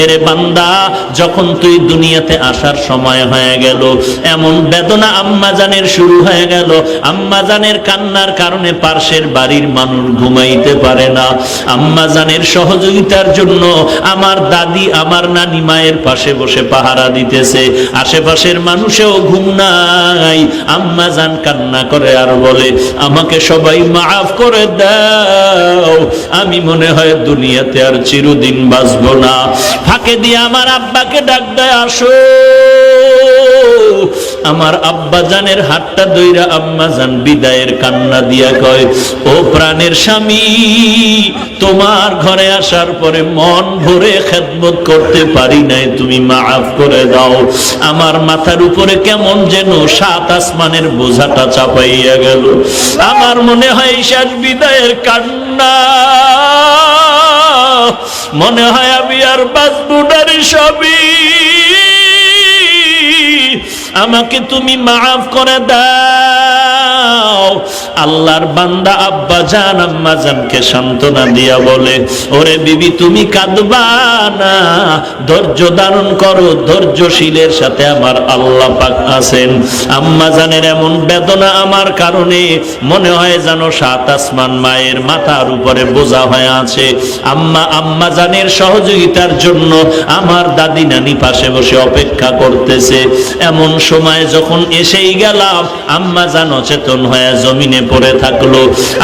এরে বান্দা, যখন তুই দুনিয়াতে আসার সময় হয়ে গেল, এমন বেদনা আম্মাজানের শুরু হয়ে গেল। আম্মাজানের কান্নার কারণে পার্শ্বের বাড়ির মানুষ ঘুমাইতে পারে না। আম্মাজানের সহযোগিতার জন্য আমার দাদি, আমার নানি মায়ের পাশে বসে পাহারা দিতেছে। আশেপাশের মানুষেও ঘুম নাই। আম্মাজান কান্না করে আর বলে, আমাকে সবাই মাফ করে দাও, আমি মনে হয় দুনিয়াতে আর চিরদিন বাঁচব না। ফাঁকে দিয়ে আমার আব্বাকে ডাক দেয়, আসো। আমার আব্বা জানের হাতটা ধইরা আম্মা জান বিদায়ের কান্না দিয়া কয়, ও প্রাণের স্বামী, তোমার ঘরে আসার পরে মন ভরে খেদমত করতে পারি নাই, তুমি মাফ করে দাও। আমার মাথার উপরে কেমন যেন 7 আসমানের বোঝাটা চাপাইয়া গেল। আমার মনে হয় শেষ বিদায়ের কান্না, মনে হয় আমি আর বাঁচবো না রে সবই, আমাকে তুমি মাফ করে দাও। আল্লাহর বান্দা আব্বা জান আম্মা জানকে সান্ত্বনা দিয়া বলে, ওরে বিবি, তুমি কাঁদবা না, ধৈর্য ধারণ করো, ধৈর্যশীলের সাথে আমার আল্লাহ পাক আছেন। আম্মা জানের এমন বেদনা আমার কারণে মনে হয় যেন 7 আসমান মায়ের মাথার উপরে বোঝা হয়ে আছে। আম্মা জানের সহযোগিতার জন্য আমার দাদি নানি পাশে বসে অপেক্ষা করতেছে। এমন সময় যখন এসেই গেলাম, আম্মা জান অচেতন হয়ে জমিনে পড়ে থাকলো।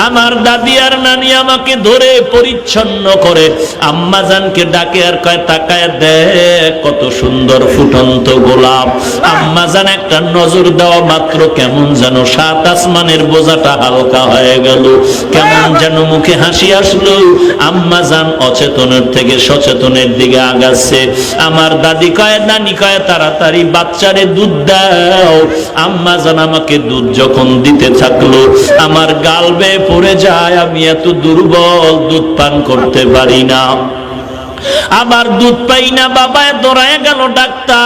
আমার দাদি আর নানি আমাকে ধরে পরিচ্ছন্ন করে আম্মা জানকে ডাকে আর কয়, তাকায় দেখ কত সুন্দর ফুটন্ত গোলাপ। আম্মা জান একটা নজর দেওয়া মাত্র কেমন যেন 7 আসমানের বোঝাটা হালকা হয়ে গেল, কেমন যেন মুখে হাসি আসলো। আম্মা জান অচেতনের থেকে সচেতনের দিকে আগাচ্ছে। আমার দাদি কয়, নানি কয়, তাড়াতাড়ি বাচ্চারে দুধ দাও। আম্মা জান আমাকে দুধ যখন দিতে থাকলো, আমার গাল বেয়ে পড়ে যায়, আমি এত দুর্বল, দুধ পান করতে পারি না। আবার দুধ পাই না, বাবায় দৌড়ায় গেল ডাক্তার,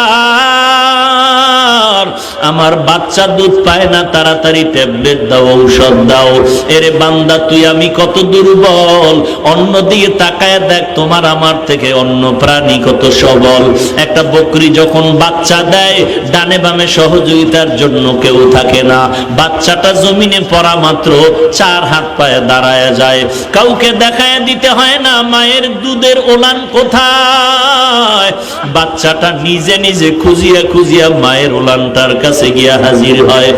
আমার বাচ্চা দুধ পায় না, তাড়াতাড়ি ট্যাবলেট দাও, ঔষধ দাও। এরে বান্দা, তুই আমি কত দুর্বল, অন্য দিকে তাকায় দেখ, তোমার আমার থেকে অন্য প্রাণী কত সবল। একটা বকরি যখন বাচ্চা দেয়, ডানে বামে সহযোগিতার জন্য কেউ থাকে না, বাচ্চাটা জমিনে পড়া মাত্র 4 হাত পায়ে দাঁড়ায় যায়, কাউকে দেখায় দিতে হয় না মায়ের দুধের ওলান কোথায়। বাচ্চাটা নিজে নিজে খুঁজিয়া খুঁজিয়া মায়ের ওলানটার কাছে গিয়া হাজির হয়।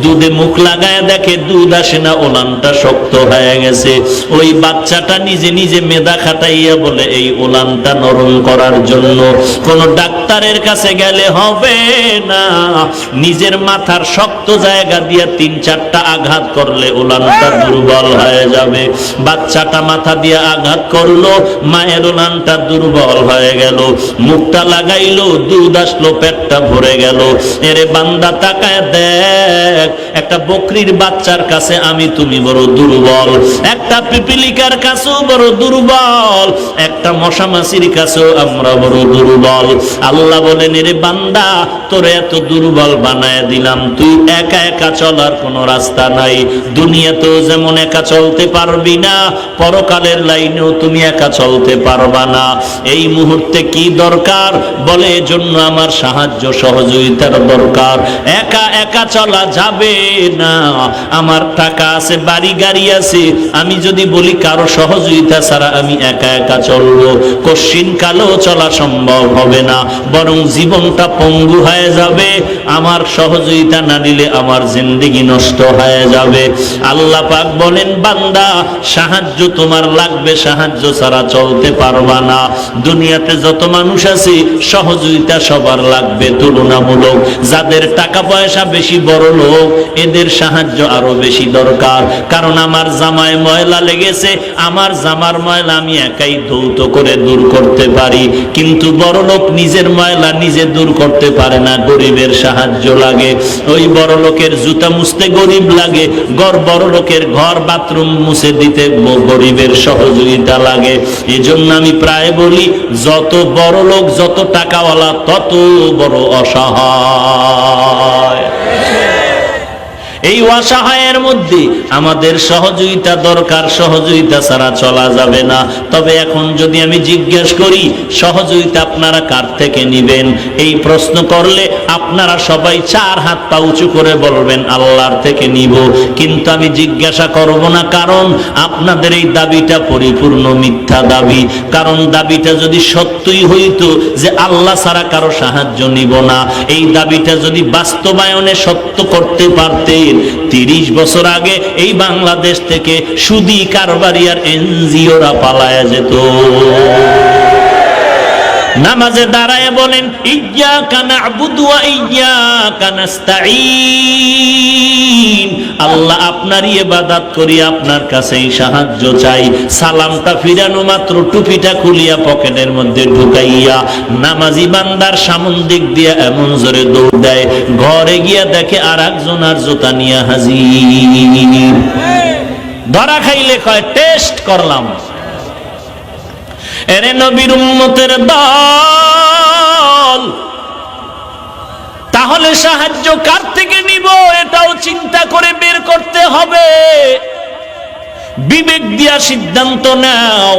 দুধে মুখ লাগায় দেখে দুধ আসে না, ওলানটা শক্ত হয়ে গেছে। ওই বাচ্চাটা নিজে নিজে মেধা খাটাইয়া বলে, এই ওলানটা নরম করার জন্য কোন ডাক্তারের কাছে গেলে হবে না, নিজের মাথার শক্ত জায়গা দিয়া 3-4টা আঘাত করলে ওলানটা দুর্বল হয়ে যাবে। বাচ্চাটা মাথা দিয়ে আঘাত করলো, মায়ের ওলানটা দুর্বল হয়ে গেল, মুখটা লাগাইলো, দুধ আসলো, পেটটা ভরে গেল। এরে বান্দা, তাকায় দেখ, একটা বকরির বাচ্চার কাছে আমি তুমি বড় দুর্বল, একটা পিপিলিকার কাছেও বড় দুর্বল, একটা মশা মাছির কাছেও আমরা বড় দুর্বল। আল্লাহ বলেন, এরে বান্দা, তোরে এত দুর্বল বানায় দিলাম, তুই একা একা চলার কোনো রাস্তা নাই। দুনিয়াতেও যেমন একা চলতে পারবি না, পরকালের লাইনেও তুমি একা চলতে পারবা না। এই মুহূর্তে কি দরকার বলে, এজন্য আমার সাহায্য সহযোগিতার দরকার। একা একা চলা যাবে না। আমার টাকা আছে, বাড়ি গাড়ি আছে, আমি যদি বলি কারো সহযোগিতা ছাড়া আমি একা একা চলবো, কশ্চিন কালেও চলা সম্ভব হবে না, বরং জীবনটা পঙ্গু হয়ে যাবে। আমার সহযোগিতা না দিলে আমার জিন্দেগি নষ্ট হয়ে যাবে। আল্লাহ পাক বলেন, বান্দা, সাহায্য তোমার লাগবে, সাহায্য ছাড়া চলতে পারবা না। দুনিয়াতে যত মানুষ আছে, সহযোগিতা সবার লাগবে তুলনামূলক। যাদের টাকা পয়সা বেশি, বড় লোক, এদের সাহায্য আরো বেশি দরকার। কারণ আমার জামায় ময়লা লেগেছে, আমার জামার ময়লা আমি একাই ধৌত করে দূর করতে পারি, কিন্তু বড় লোক নিজের ময়লা নিজে দূর করতে পারে না, গরিবের সাহায্য লাগে। ওই বড় লোকের জুতা মুছতে গরিব লাগে, বড় লোকের ঘর বাথরুম মুছে দিতে গরিবের সহযোগিতা লাগে। এজন্য আমি প্রায় বলি, যত বড় লোক, যত টাকাওয়ালা, তত বড় অসহায়। এই অসহায়ের মধ্যে আমাদের সহযোগিতা দরকার, সহযোগিতা ছাড়া চলা যাবে না। তবে এখন যদি আমি জিজ্ঞেস করি সহযোগিতা আপনারা কার থেকে নিবেন, এই প্রশ্ন করলে আপনারা সবাই 4 হাত পা উঁচু করে বলবেন আল্লাহর থেকে নিব। কিন্তু আমি জিজ্ঞাসা করব না, কারণ আপনাদের এই দাবিটা পরিপূর্ণ মিথ্যা দাবি। কারণ দাবিটা যদি সত্যই হইতো যে আল্লাহ ছাড়া কারো সাহায্য নিব না, এই দাবিটা যদি বাস্তবায়নে সত্য করতে পারতেন 30 বছর আগে এই বাংলাদেশ থেকে সুদী কারবারিয়ার এনজিওরা পালায়া যেত। নামাজে দাঁড়ায় বলেন ইয়্যাকা না'বুদু ওয়া ইয়্যাকা নাস্তাঈন, আল্লাহ আপনারই ইবাদত করি, আপনার কাছেই সাহায্য চাই। সালামটা ফিরানো মাত্র টুপিটা খুলিয়া পকেটের মধ্যে ঢুকাইয়া নামাজি বান্দার সামন দিক দিয়া এমন জোরে দৌড় দেয়, ঘরে গিয়া দেখে আর একজন আর জুতা নিয়ে হাজির। ধরা খাইলে কয় টেস্ট করলাম। এরে নবীর উম্মতের দল, তাহলে সাহায্য কার থেকে নিব এটাও চিন্তা করে বের করতে হবে। বিবেক দিয়া সিদ্ধান্ত নাও।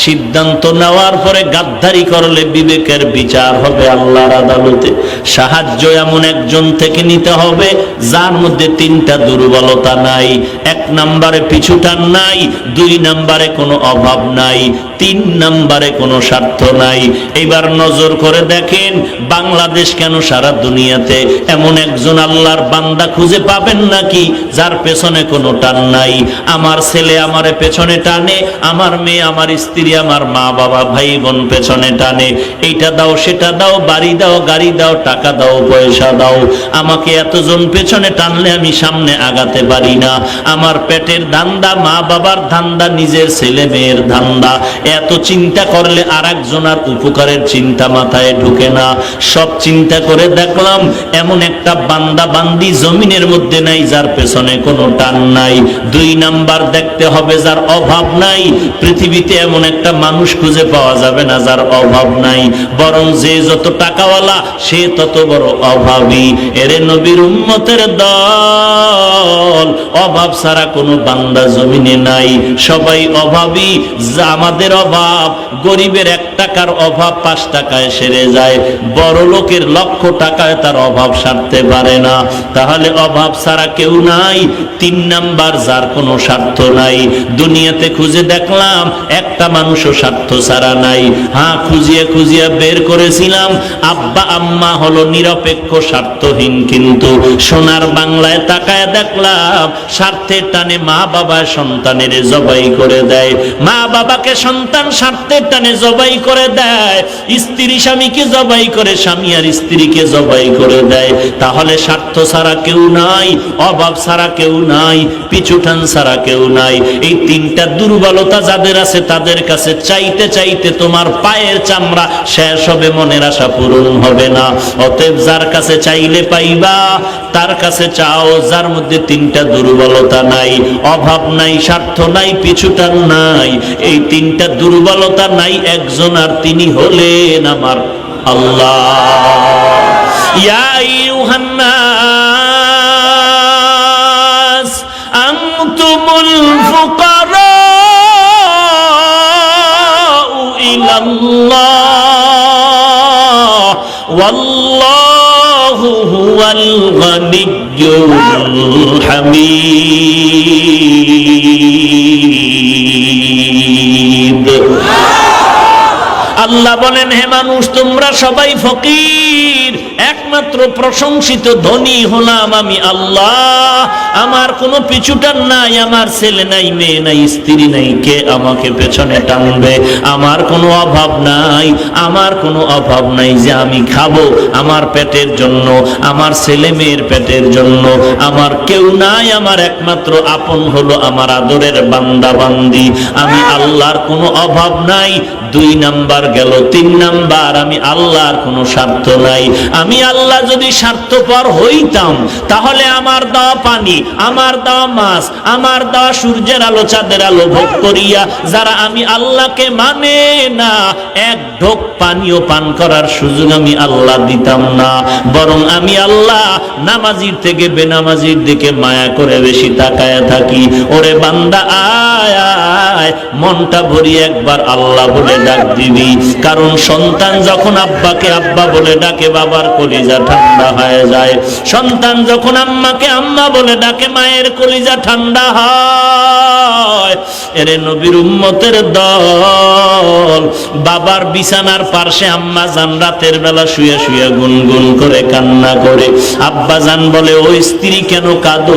সিদ্ধান্ত নেওয়ার পরে গাদ্দারি করলে বিবেকের বিচার হবে আল্লাহর আদালতে। সাহায্য এমন একজন থেকে নিতে হবে যার মধ্যে 3টা দুর্বলতা নাই। 1 নম্বরে পিছুটান নাই, 2 নম্বরে কোনো অভাব নাই, 3 নম্বরে কোনো স্বার্থ নাই। এবার নজর করে দেখেন বাংলাদেশ কেন সারা দুনিয়াতে এমন একজন আল্লাহর বান্দা খুঁজে পাবেন নাকি যার পেছনে কোনো টান নাই। আমার ছেলে আমারে পেছনে টানে, আমার মেয়ে, আমার স্ত্রী, আমার মা বাবা ভাই বোন পেছনে টানে, এইটা দাও সেটা দাও, বাড়ি দাও গাড়ি দাও, টাকা দাও পয়সা দাও। আমাকে এতজন পেছনে টানলে আমি সামনে আগাতে পারি না। আমার পেটের ধান্দা, মা বাবার ধান্দা, নিজের ছেলে মেয়ের ধান্দা, এত চিন্তা করলে আর একজনের উপকারের চিন্তা মাথায় ঢুকে না। সব চিন্তা করে দেখলাম এমন একটা বান্দা বান্দি জমিনের মধ্যে নাই যার পেছনে কোনো টান নাই। 2 নাম্বার দেখতে হবে যার অভাব নাই। পৃথিবীতে এমন একটা মানুষ খুঁজে পাওয়া যাবে না যার অভাব নাই, বরং যে যত টাকাওয়ালা সে তত বড় অভাবী। এরে নবীর উম্মতের দল, অভাব ছাড়া কোনো বান্দা জমিনে নাই, সবাই অভাবী। যা আমাদের অভাব, গরিবের 1 টাকার অভাব 5 টাকায় সেরে যায়, বড় লোকের লক্ষ টাকায় তার অভাব সারতে পারে না। তাহলে অভাব ছাড়া কেউ নাই। 3 নাম্বার যার কোনো স্বার্থ নাই। দুনিয়াতে খুঁজে দেখলাম একটা মানুষও স্বার্থ ছাড়া নাই। হ্যাঁ, খুঁজিয়ে খুঁজিয়ে বের করেছিলাম আব্বা আম্মা হলো নিরপেক্ষ স্বার্থহীন, কিন্তু সোনার বাংলায় তাকায় দেখলাম স্বার্থের টানে মা বাবা সন্তানের জবাই করে দেয়, মা বাবাকে সন্তান স্বার্থের টানে জবাই করে দেয়, স্ত্রী স্বামীকে জবাই করে, স্বামী আর স্ত্রীকে জবাই করে দেয়। তাহলে স্বার্থ ছাড়া কেউ নাই, অভাব ছাড়া কেউ নাই, পিছুটান ছাড়া কেউ নাই। এই 3টা দুর্বলতা যাদের আছে তাদের কাছে চাইতে চাইতে তোমার পায়ের চামড়া শেষ হবে, মনের আশা পূরণ হবে না। অতএব যার কাছে চাইলে পাইবা, তার কাছে চাও যার মধ্যে 3টা দুর্বলতা নাই, অভাব নাই, স্বার্থ নাই, পিছুটান নাই। এই 3টা দুর্বলতা নাই একজন, আর তিনি হলেন আমার আল্লাহ। ইয়া আইয়ুহান নাস আনতুমুল ফুকারা ইলাল্লাহ ওয়াল্লাহু হুয়াল গনিয়্যুল হামিদ। আল্লাহ বলেন, হে মানুষ তোমরা সবাই ফকির, একমাত্র প্রশংসিত ধনী হলাম আমি আল্লাহ। আমার কোনো পিছুটান নাই, আমার ছেলে নাই, মেয়ে নাই, স্ত্রী নাই, কে আমাকে পেছনে টানবে। আমার কোনো অভাব নাই, আমার কোনো অভাব নাই যে আমি খাবো আমার পেটের জন্য, আমার ছেলে মেয়ের পেটের জন্য। আমার কেউ নাই, আমার একমাত্র আপন হলো আমার আদরের বান্দা বান্দি। আমি আল্লাহর কোনো অভাব নাই। 2 নাম্বার গেল। 3 নাম্বার, আমি আল্লাহর কোনো স্বার্থ নাই। আমি আল্লাহ যদি স্বার্থপর হইতাম তাহলে আমার দেওয়া পানি, আমার দেওয়া মাছ, আমার দেওয়া সূর্যের আলো চাঁদের আলো ভোগ করিয়া যারা আমি আল্লাহকে মানে না, এক ঢোক পানিও পান করার সুযোগ আমি আল্লাহ দিতাম না। বরং আমি আল্লাহ নামাজির থেকে বেনামাজির দিকে মায়া করে বেশি তাকায় থাকি। ওরে বান্দা আয় আয়, মনটা ভরিয়ে একবার আল্লাহ বলে ডাক দিবি। কারণ সন্তান যখন আব্বাকে আব্বা বলে ডাকে বাবার কলিজা ঠান্ডা হয়ে যায়। সন্তান যখন আম্মাকে আম্মা বলে ডাকে মায়ের কলিজা ঠান্ডা হয়। এরে নবীর উম্মতের দল, বাবার বিছানার পাশে আম্মা জান রাতের বেলা শুয়ে শুয়ে গুনগুন করে কান্না করে। আব্বা জান বলে ও স্ত্রী কেন কাঁদো?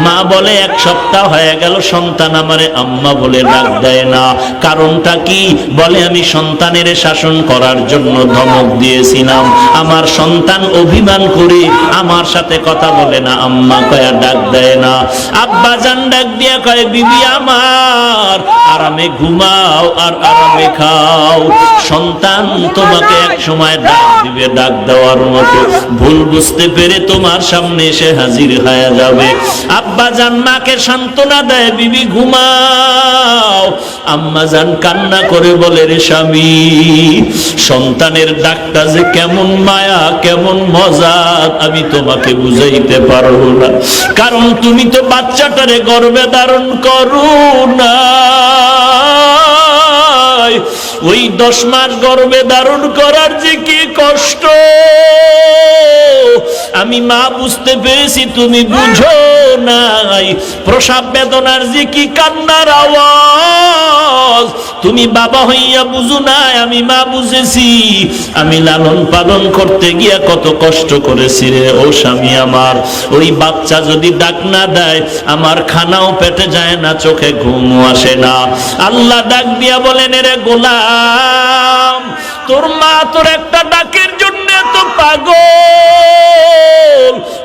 মা বলে 1 সপ্তাহ হয়ে গেল সন্তান আমারে আম্মা বলে ডাক দেয় না। কারণটা কি? বলে আমি সন্তানের শাসন করার জন্য ধমক দিয়েছিলাম। আমার সন্তান অভিমান করে আমার সাথে কথা বলে না, আম্মা কয়া ডাক দেয় না। আব্বা জান ডাক দিয়া কয় বিবি আমার আরামে ঘুমাও আর আরামে খাও। সন্তান তোমাকে এক সময় ডাক দিবে, ডাক দেওয়ার মতো ভুল বুঝতে পেরে তোমার সামনে এসে হাজির হয়ে যাবে। আব্বা জান মাকে সান্ত্বনা দেয়, বিবি ঘুমাও। আম্মা জান কান্না করে বলে রে স্বামী, সন্তানের ডাকটা যে কেমন মায়া কেমন মজা আমি তোমাকে বুঝাইতে পারবো না। কারণ তুমি তো বাচ্চাটারে গর্ভে ধারণ করো না। ওই 10 মাস গর্ভে ধারণ করার যে কি কষ্ট আমি মা বুঝতে পেরেছি, তুমি বুঝো নাই। প্রসব বেদনার যে কি কান্নার আওয়াজ তুমি বাবা হইয়া বুঝো নাই, আমি মা বুঝেছি। আমি লালন পালন করতে গিয়া কত কষ্ট করেছি রে ও স্বামী আমার। ওই বাচ্চা যদি ডাক না দেয় আমার খানাও পেটে যায় না, চোখে ঘুমও আসে না। আল্লাহ ডাক দিয়া বলেন রে গোলাম, তোর মা তোর একটা ডাকের জন্য তো পাগল।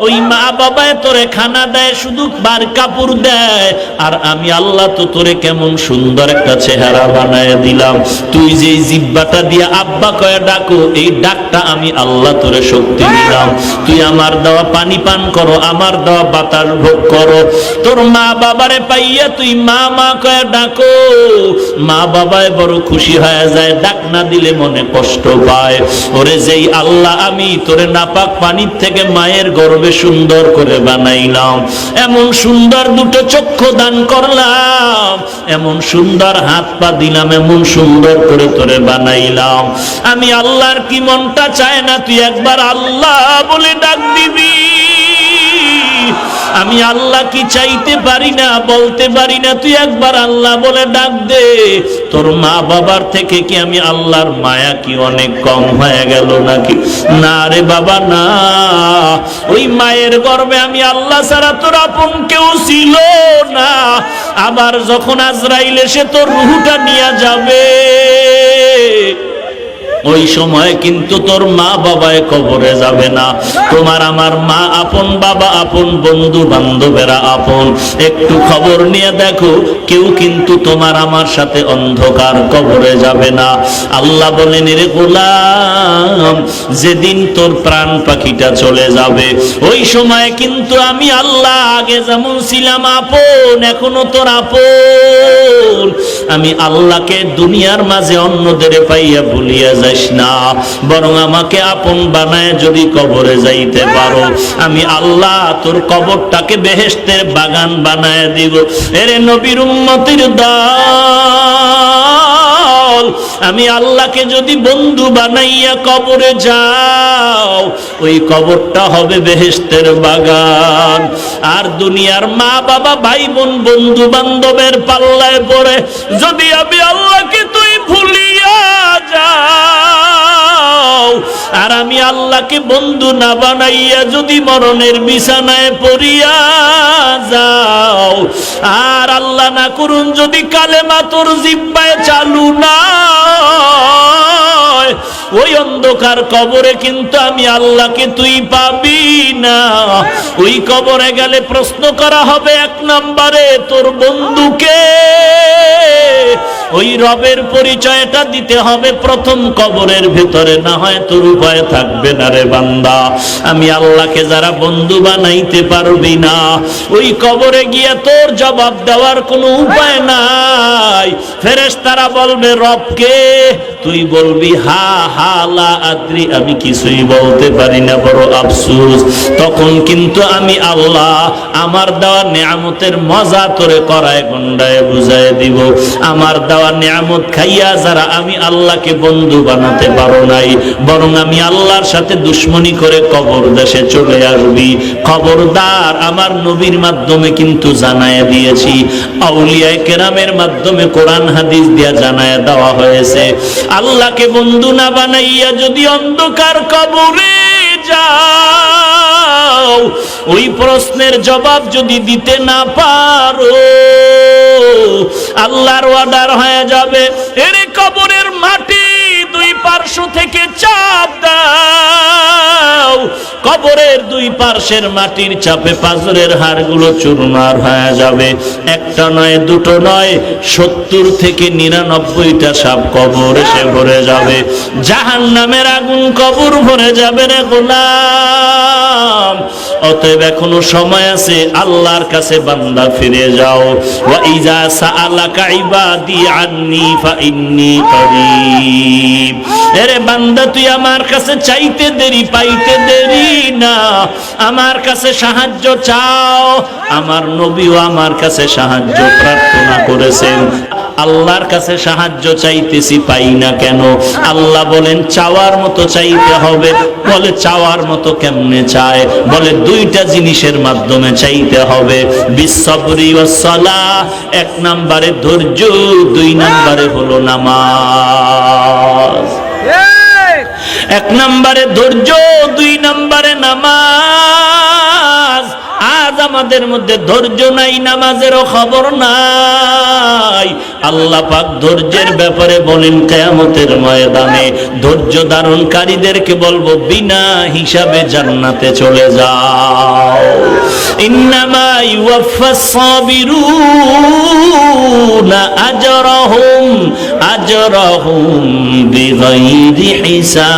ওই মা বাবায় তোরে খানা দেয়, শুধু বার কাপড় দেয়। আর আমি আল্লাহ তো তোরে কেমন সুন্দর একটা চেহারা বানায় দিলাম। তুই যে জিহ্বাটা দিয়া আব্বা কয়ে ডাকো, এই ডাকটা আমি আল্লাহ তোরে শক্তি দিলাম। তুই আমার দেওয়া পানি পান করো, আমার দেওয়া বাতাস ভোগ করো। তোর মা বাবারে পাইয়া তুই মা মা কয়ে ডাকো, মা বাবায় বড় খুশি হয়ে যায়। ডাক না দিলে মনে কষ্ট পায়। ওরে যেই আল্লাহ আমি তোরে নাপাক পানির থেকে মায়ের গর্ভে সুন্দর করে বানাইলাম, এমন সুন্দর দুটো চক্ষু দান করলাম, এমন সুন্দর হাত পা দিলাম, এমন সুন্দর করে তোরে বানাইলাম। আমি আল্লাহর কি মনটা চায় না তুই একবার আল্লাহ বলে ডাক দিবি? আমি আল্লাহ কি চাইতে পারি না, বলতে পারি না? তুই একবার আল্লাহ বলে ডাক দে। তোর মা বাবার থেকে কি আমি আল্লাহর মায়া কি অনেক কম হয়ে গেল নাকি? না রে বাবা না। ওই মায়ের গর্ভে আমি আল্লাহ ছাড়া তোর আপন কেউ ছিল না। আবার যখন আজরাইল এসে তোর রূহটা নিয়ে যাবে, ওই সময় কিন্তু তোর মা বাবায় কবরে যাবে না। তোমার আমার মা আপন, বাবা আপন, বন্ধু বান্ধবেরা আপন। একটু খবর নিয়ে দেখো, কেউ কিন্তু তোমার আমার সাথে অন্ধকার কবরে যাবে না। আল্লাহ বলেন রে গোলাম, যেদিন তোর প্রাণ পাখিটা চলে যাবে ওই সময় কিন্তু আমি আল্লাহ আগে যেমন ছিলাম আপন, এখনো তোর আপন। আমি আল্লাহকে দুনিয়ার মাঝে অন্যদের পাইয়া ভুলিয়া যাই না, বরং আমাকে আপন বানায় যদি কবরে যাইতে পারো, আমি আল্লাহ তোর কবরটাকে বেহেশতের বাগান বানায় দিব। এরে নবীর উম্মতির দল, আমি আল্লাহকে যদি বন্ধু বানাইয়া কবরে যাও, ওই কবরটা হবে বেহেশতের বাগান। আর দুনিয়ার মা বাবা ভাই বোন বন্ধু বান্ধবের পাল্লায় পড়ে যদি আমি আল্লাহকে তুই ভুলিয়া যাও, আর আমি আল্লাহকে বন্ধু না বানাইয়া যদি মরণের বিছানায় পড়িয়া যাও, আর আল্লাহ না করুন যদি কালেমা তোর জিহ্বায় চালু না, ওই অন্ধকার কবরে কিন্তু আমি আল্লাহকে তুই পাবি না। ওই কবরে গেলে প্রশ্ন করা হবে 1 নম্বরে তোর বন্ধুকে, ওই রবের পরিচয়টা দিতে হবে প্রথম কবরের ভেতরে, না হয় তোর উপায় থাকবে না রে বান্দা। আমি আল্লাহকে যারা বন্ধু বানাইতে পারবি না, ওই কবরে গিয়ে তোর জবাব দেওয়ার কোনো উপায় নাই। ফেরেশতারা বলবে রবকে, তুই বলবি হা হা লা আদ্রি, আমি কিছুই বলতে পারি না, বড় আফসোস। তখন কিন্তু আমি আল্লাহ আমার দেওয়া নিয়ামতের মজা তোরে করায় গন্ডায় বুঝায় দিব। আমার দেওয়া নিয়ামত খাইয়া যারা আমি আল্লাহকে বন্ধু বানাতে পারো নাই, বরং আমি আল্লাহর সাথে দুশ্মনী করে কবর দেশে চলে আসবি, খবরদার। আমার নবীর মাধ্যমে কিন্তু জানায় দিয়েছি, আউলিয়ায়ে কেরামের মাধ্যমে কোরআন হাদিস দিয়া জানায় দেওয়া হয়েছে, আল্লাহকে বন্ধু না বানাইয়া যদি অন্ধকার কবরে যাও, ওই প্রশ্নের জবাব যদি দিতে না পারো, আল্লাহর ওয়াদার হয়ে যাবে, এরে কবরের মাটি দুই পার্শ্ব থেকে চাপ দাও, কবরের দুই পার্শ্বের মাটির চাপে পাঁজরের হাড়গুলো চুরমার হয়ে যাবে। একটা নয়, দুটো নয়, 70 থেকে 99টা সাপ কবর এসে ভরে যাবে। জাহান্নামের আগুন কবর ভরে যাবে রে গোলাম। অতএব এখনো সময় আছে, আল্লাহর কাছে বান্দা ফিরে যাও। ওয়া ইজা সাআলাকা ইবাদি আন্নী ফাইন্নী করিব। এরে বান্দা, তুই আমার কাছে চাইতে দেরি পাইতে দেরি না, আমার কাছে সাহায্য চাও। আমার নবীও আমার কাছে সাহায্য প্রার্থনা করেছেন। আল্লাহর কাছে সাহায্য চাইতেছি, পাই না কেন? আল্লাহ বলেন চাওয়ার মতো চাইতে হবে। বলে চাওয়ার মতো কেমনে চায়? বলে দুইটা জিনিসের মাধ্যমে চাইতে হবে, বিসসবরি ওয়াস সালাহ। 1 নম্বরে ধৈর্য, 2 নম্বরে হলো নামাজ। 1 নম্বরে ধৈর্য, 2 নম্বরে নামাজ। আজ আমাদের মধ্যে ধৈর্য নাই, নামাজেরও খবর নাই। আল্লাহ পাক ধৈর্যের ব্যাপারে বলেন কিয়ামতের ময়দানে ধৈর্য ধারণকারীদেরকে বলবো বিনা হিসাবে জান্নাতে চলে যাও। ইন্নামা ইউওয়াফাস সাবিরুনা আজরাহুম বিগাইরি হিসাব।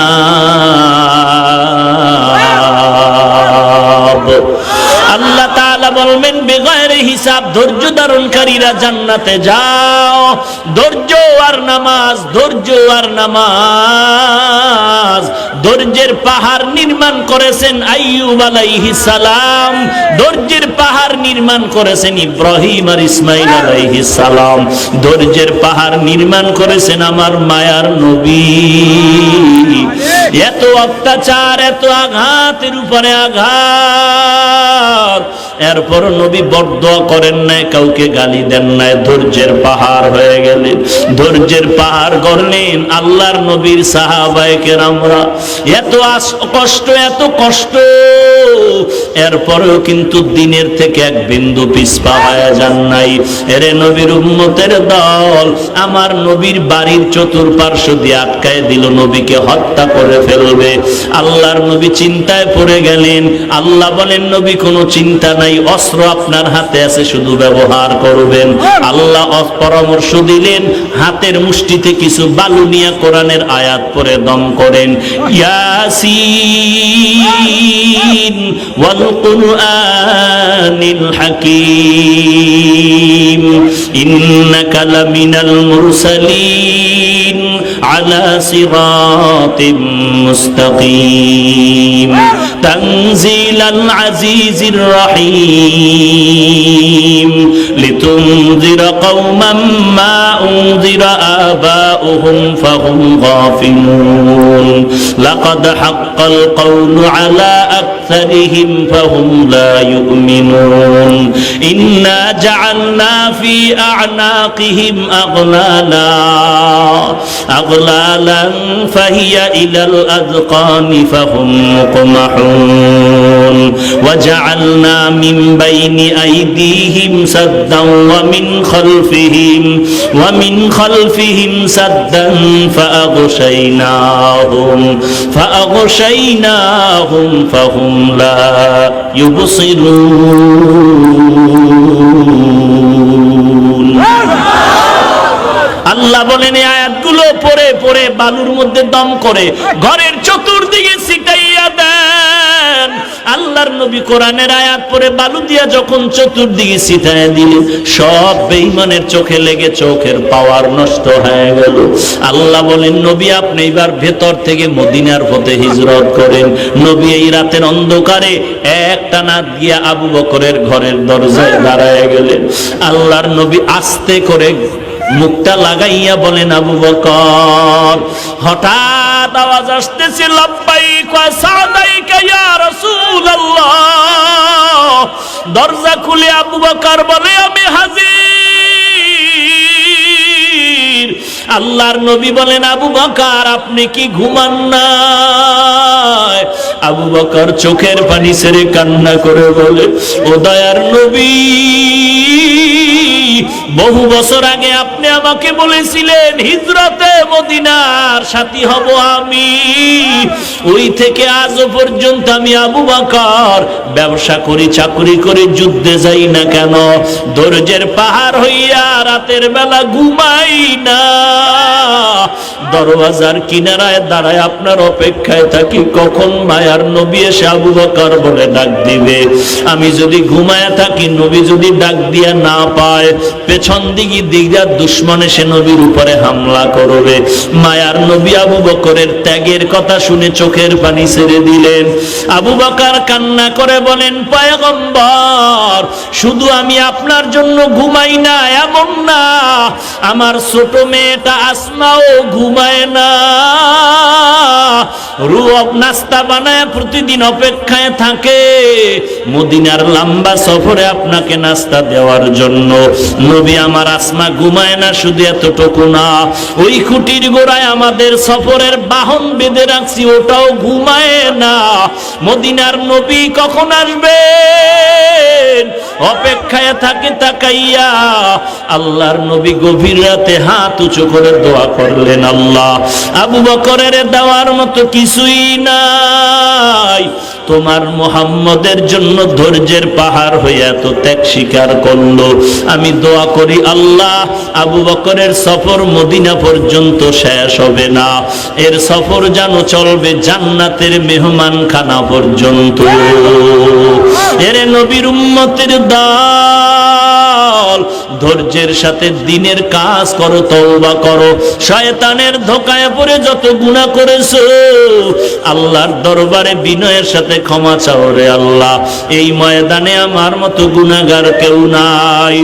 আল্লাহ তাআলা বলবেন বেগৈর হিসাব ধৈর্য ধারণকারীরা জান্নাতে যাও। ধৈর্য আর নামাজ, ধৈর্য আর নামাজ। ধৈর্যের পাহাড় নির্মাণ করেছেন আইয়ুব আলাইহিস সালাম, ধৈর্যের পাহাড় নির্মাণ করেছেন ইব্রাহিম আর ইসমাইল আলাইহিস সালাম, ধৈর্যের পাহাড় নির্মাণ করেছেন আমার মায়ার নবী। এত অত্যাচার, এত আঘাতের উপরে আঘাত, এরপর নবী বরদোয়া করেন নাই, কাউকে গালি দেন নাই, ধৈর্যের পাহাড় হয়ে গেলেন, ধৈর্যের পাহাড় গড়লেন আল্লাহর নবীর সাহাবায়ে কেরামরা। এত কষ্ট, এত কষ্ট, এরপরেও কিন্তু দিনের থেকে এক বিন্দু পিছপা হয়ে যান নাই। এরে নবীর উম্মতের দল আমার নবীর বাড়ির চতুর্পার্শ্ব দিয়ে আটকায় দিল, নবীকে হত্যা করে ফেলবে। আল্লাহর নবী চিন্তায় পড়ে গেলেন। আল্লাহ বলেন নবী কোনো চিন্তা নাই, অস্ত্র আপনার হাতে আছে, শুধু ব্যবহার করবেন। আল্লাহ পরামর্শ দিলেন, হাতের মুষ্টিতে কিছু বালু নিয়ে কোরআনের আয়াত পড়ে দম করেন, ইয়াসিন ওয়াল কুরআনিল হাকীম ইন্নাকা লামিনাল মুরসালিন আলা সিরাতিম মুস্তাকিম তানজিলাল আজিজির রহিম লিতুনজিরা কওমান মা উনজিরা আবাউহুম ফাহুম গাফিলুন লাকাদ হাক্কাল কওলু আলা আকসারিহিম ফাহুম লা ইউমিনুন ইন্না জাআলনা ফি আ'নাকিহিম আগলালান ফাহিয়া ইলাল আযকানি ফাহুম মুকমাহুন ওয়াজআলনা মিন বাইনি আইদিহিম সাদ্দান ওয়া মিন খালফিহিম সাদ্দান ফাআগশাইনাহুম ফাহুম লা ইউবসিরুন। আল্লাহ বলেন এই আয়াতগুলো পড়ে পড়ে বালুর মধ্যে দম করে ঘরের চতুর্দিকে ছিটাইয়া দেন। আল্লাহর নবী কোরআনের আয়াত পড়ে বালু দিয়া যখন চতুর্দিকে ছিটাইয়া দিলেন, সব বেঈমানের চোখে লেগে চোখের পাওয়ার নষ্ট হয়ে গেল। আল্লাহ বলেন নবী আপনি এবার ভেতর থেকে মদিনার পথে হিজরত করেন। নবী এই রাতের অন্ধকারে একটানা গিয়া আবু বকরের ঘরের দরজায় দাঁড়ায় গেলেন। আল্লাহর নবী আস্তে করে মুখটা লাগাইয়া বলেন আবু বকর। হঠাৎ আওয়াজ আসতেছে লাব্বাইক ওয়া সাদাইকা ইয়া রাসূলুল্লাহ। দরজা খুলে আবু বকর বলে আমি হাজির। আল্লাহর নবী বলেন আবু বকর আপনি কি ঘুমান না? আবু বকর চোখের পানি ছেড়ে কান্না করে বলে ও দয়ার নবী, বহু বছর আগে আপনি আমাকে বলেছিলেন হিজরতে মদিনার সাথী হব আমি। ওই থেকে আজও পর্যন্ত আমি আবু বকর ব্যবসা করি, চাকরি করি, যুদ্ধে যাই না কেন, ধৈর্যের পাহাড় হইয়া রাতের বেলা ঘুমাই না, দরওয়াজার কিনারায় দাঁড়ায় আপনার অপেক্ষায় থাকি কখন মায়ার নবী এসে আবু বকর বলে ডাক দিবে। আমি যদি ঘুমায় থাকি, নবী যদি ডাক দিয়া না পায়, পেছন দিকে দিগা দুশ্মন এসে নবীর উপরে হামলা করবে। মায়ার নবী আবু বকরের ত্যাগের কথা শুনে চোখের পানি ছেড়ে দিলেন। আবু বকর কান্না করে বলেন পয়গম্বর, শুধু আমি আপনার জন্য ঘুমাই না এমন না, আমার ছোট মেয়েটা আসমাও ঘুমায় না, রুব নাস্তা বানায় প্রতিদিন অপেক্ষায় থাকে মদিনার লম্বা সফরে আপনাকে নাস্তা দেওয়ার জন্য। নবী আমার আসমা ঘুমায় না, শুধু এতটুকু না, ওই খুঁটির গোড়ায় আমাদের সফরের বাহন বেঁধে রাখছি, ওটাও ঘুমায় না। মদিনার নবী কখন আসবেন অপেক্ষায় থাকে তাকাইয়া। আল্লাহর নবী গভীর রাতে হাত উঁচু করে দোয়া করলেন, আল্লাহ আবু বকরের দেওয়ার মতো কিছুই নাই, তোমার মুহাম্মদের জন্য ধৈর্যের পাহাড় হইয়া তো ত্যাগ স্বীকার করলো। আমি দোয়া করি আল্লাহ আবু বকরের সফর মদিনা পর্যন্ত শেষ হবে না, এর সফর যেন চলবে জান্নাতের মেহমানখানা পর্যন্ত। এর নবীর উম্মতের দল, ধৈর্যের সাথে দিনের কাজ করো, তওবা করো, শয়তানের ধোঁকায় পড়ে যত গুনাহ করেছো আল্লাহর দরবারে বিনয়ের সাথে ক্ষমা চাও রে আল্লাহ। এই ময়দানে আমার মতো গুনাহগার কেউ নাই,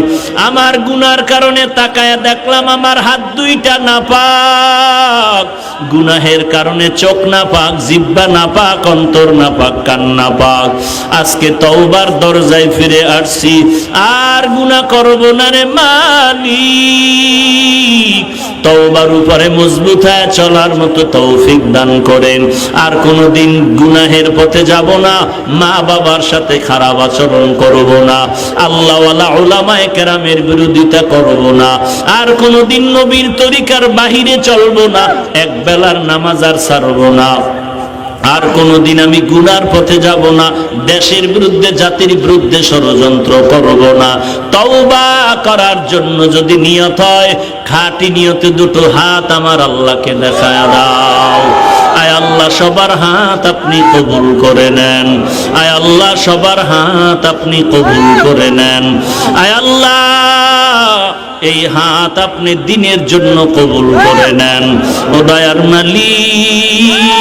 আমার গুনার কারণে তাকায়া দেখলাম আমার হাত দুইটা নাপাক, গুনাহের কারণে চোখ নাপাক, জিহ্বা নাপাক, অন্তর নাপাক, কান নাপাক। আজকে তওবার দরজায় ফিরে আসছি, আর গুনাহ করব না রে মালিক। তওবার উপরে মজবুত হয়ে চলার মতো তৌফিক দান করেন। আর কোনোদিন গুনাহের পথে যাব না, মা বাবার সাথে খারাপ আচরণ করব না, আল্লাহওয়ালা উলামায়ে কেরামের বিরোধিতা করব না, আর কোনোদিন নবীর তরিকার বাহিরে চলব না, এক বেলার নামাজ আর ছাড়ব না, আর কোনোদিন আমি গুনার পথে যাব না, দেশের বিরুদ্ধে জাতির বিরুদ্ধে ষড়যন্ত্র করব না। তওবা করার জন্য যদি নিয়ত হয়, খাঁটি নিয়তে দুটো হাত আমার আল্লাহকে দেখায় দাও। আয় আল্লাহ সবার হাত আপনি কবুল করে নেন, আয় আল্লাহ সবার হাত আপনি কবুল করে নেন। আয় আল্লাহ এই হাত আপনি দিনের জন্য কবুল করে নেন। ও দয়ার মালিক,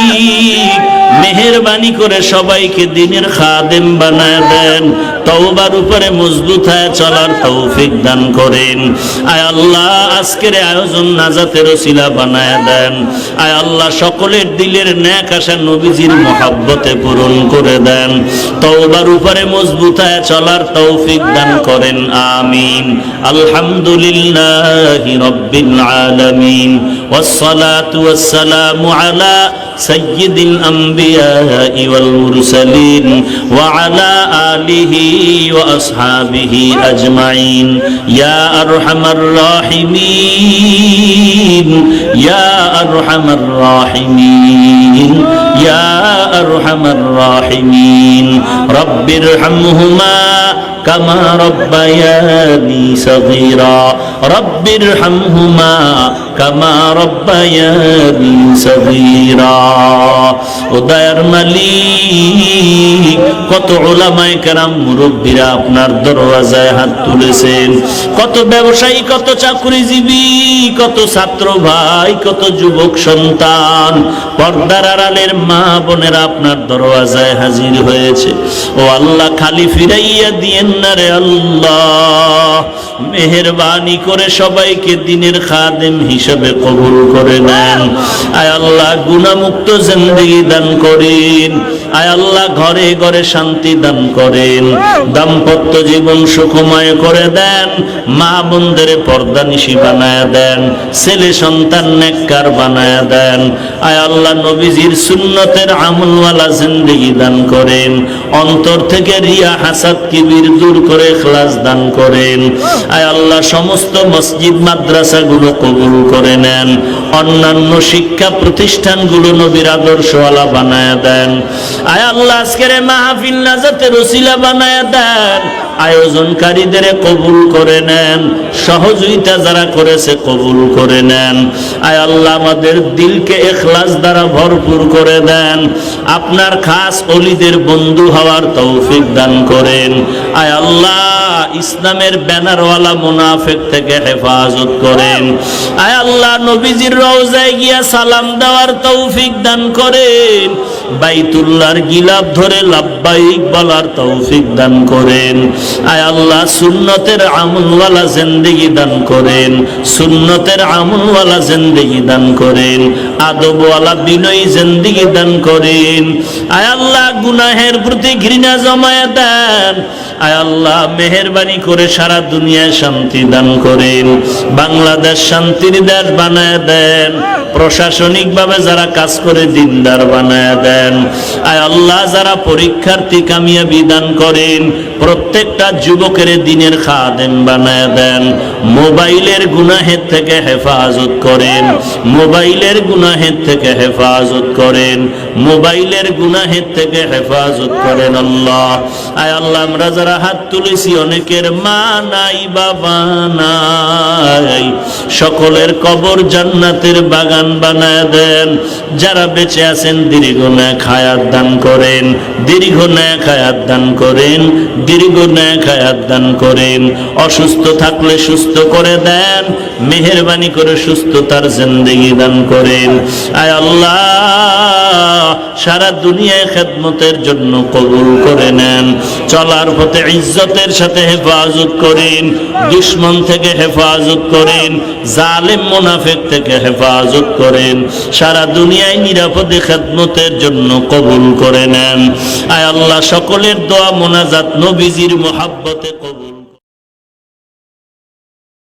মেহেরবানি করে সবাইকে দিনের খাদেম বানায় দেন, তওবার উপরে মজবুত হয়ে চলার তৌফিক দান করেন। আয় আল্লাহ আজকের আয়োজন নাজাতের ওসিলা বানায় দেন। আয় আল্লাহ সকলের দিলের নেক আশা নবীজির মহব্বতে পূরণ করে দেন, তওবার উপরে মজবুত হয়ে চলার তৌফিক দান করেন, আমিন। আলহামদুলিল্লাহি রাব্বিল আলামিন, ওয়াসসালাতু ওয়াসসালামু আলা সাইয়্যিদিল আমবিয়াই ওয়াল মুরসালিন ওয়া আলা আলিহি ওয়া আসহাবিহি আজমাইন। ইয়া আরহামার রাহিমিন, ইয়া আরহামার রাহিমিন, ইয়া আরহামার রাহিমিন। রব্বিরহামহুমা কামা রব্বায়ানি সগীরা, রব্বিরহামহুমা কামা রব্বায়ানি সগীরা। ও দয়ার মালিক, কত উলামায়ে কেরাম মুরব্বীরা আপনার দরওয়াজায় হাত তুলেছেন, কত ব্যবসায়ী, কত চাকরিজীবী, কত ছাত্র ভাই, কত যুবক সন্তান, পর্দার আড়ালের মা বোনেরা আপনার দরওয়াজায় হাজির হয়েছে। ও আল্লাহ, খালি ফিরাইয়া দিয়েন না রে আল্লাহ, মেহেরবানি করে সবাইকে দ্বীনের খাদেম হিসেবে কবুল করে নেন। আয় আল্লাহ, গুনাহমুক্ত জিন্দেগি দান করেন। আয় আল্লাহ, ঘরে ঘরে শান্তি দান করেন, দাম্পত্য জীবন সুখময় করে দেন, মা বোনদের পর্দানিশী বানায় দেন, ছেলে সন্তান নেককার বানায় দেন। আয় আল্লাহ, নবীজির সুন্নতের আমলওয়ালা জিন্দেগি দান করেন, অন্তর থেকে রিয়া হাসাদ কিবির দূর করে ইখলাস দান করেন। আয় আল্লাহ, সমস্ত মসজিদ মাদ্রাসাগুলো কবুল করে নেন, অন্যান্য শিক্ষা প্রতিষ্ঠানগুলো নবীর আদর্শওয়ালা বানায় দেন। আয় আল্লাহ, আজকের মাহফিল নাজাতের ওসিলা বানায় দেন, আয়োজনকারীদের কবুল করে নেন, সহযোগিতা যারা করেছে কবুল করে নেন। আয় আল্লাহ, আমাদের দিলকে ইখলাস দ্বারা ভরপুর করে দেন, আপনার খাস ওলিদের বন্ধু হওয়ার তৌফিক দান করেন। আয় আল্লাহ, ইসলামের ব্যানারওয়ালা মুনাফিক থেকে হেফাজত করেন। আয় আল্লাহ, নবীজির রওজায় গিয়া সালাম দেওয়ার তৌফিক দান করেন, বাইতুল্লাহর গিলাফ ধরে লাব্বাইক বলার তৌফিক দান করেন। আয় আল্লাহ, সুন্নতের আমলওয়ালা জিন্দেগি দান করেন, সুন্নতের আমলওয়ালা জিন্দেগি দান করেন, আদবওয়ালা বিনয়ী জিন্দেগি দান করেন। আয় আল্লাহ, গুনাহের প্রতি ঘৃণা জমায়ে দেন। আয় আল্লাহ, মেহেরবানি করে সারা দুনিয়ায় শান্তি দান করেন, বাংলাদেশ শান্তির দেশ বানায় দেন, প্রশাসনিকভাবে যারা কাজ করে দিনদার বানায় দেন। আয় আল্লাহ, যারা পরীক্ষার্থী কামিয়াবি দান করেন, প্রত্যেকটা যুবকের দিনের খাদেম বানায় দেন। মোবাইলের গুনাহের থেকে হেফাজত করেন, মোবাইলের গুনাহের থেকে হেফাজত করেন, মোবাইলের গুনাহের থেকে হেফাজত করেন আল্লাহ। আয় আল্লাহ, আমরা যারা হাত তুলেছি অনেকের মা নাই, বাবা নাই, সকলের কবর জান্নাতের বাগান বানায় দেন। যারা বেঁচে আছেন দীর্ঘ নেক হায়াত দান করেন, দীর্ঘ নেক হায়াত দান করেন, দীর্ঘ নেক হায়াত দান করেন। অসুস্থ থাকলে সুস্থ করে দেন, মেহেরবানি করে সুস্থতার জিন্দেগি দান করেন। আয় আল্লাহ, সারা দুনিয়ায় খেদমতের জন্য কবুল করে নেন, চলার পথে ইজ্জতের সাথে হেফাজত করেন, দুশমন থেকে হেফাজত করেন, জালেম মুনাফিক থেকে হেফাজত করেন, সারা দুনিয়ায় নিরাপদে খেদমতের জন্য কবুল করে নেন। আয় আল্লাহ, সকলের দোয়া মোনাজাত নবীজির মুহাব্বতে কবুল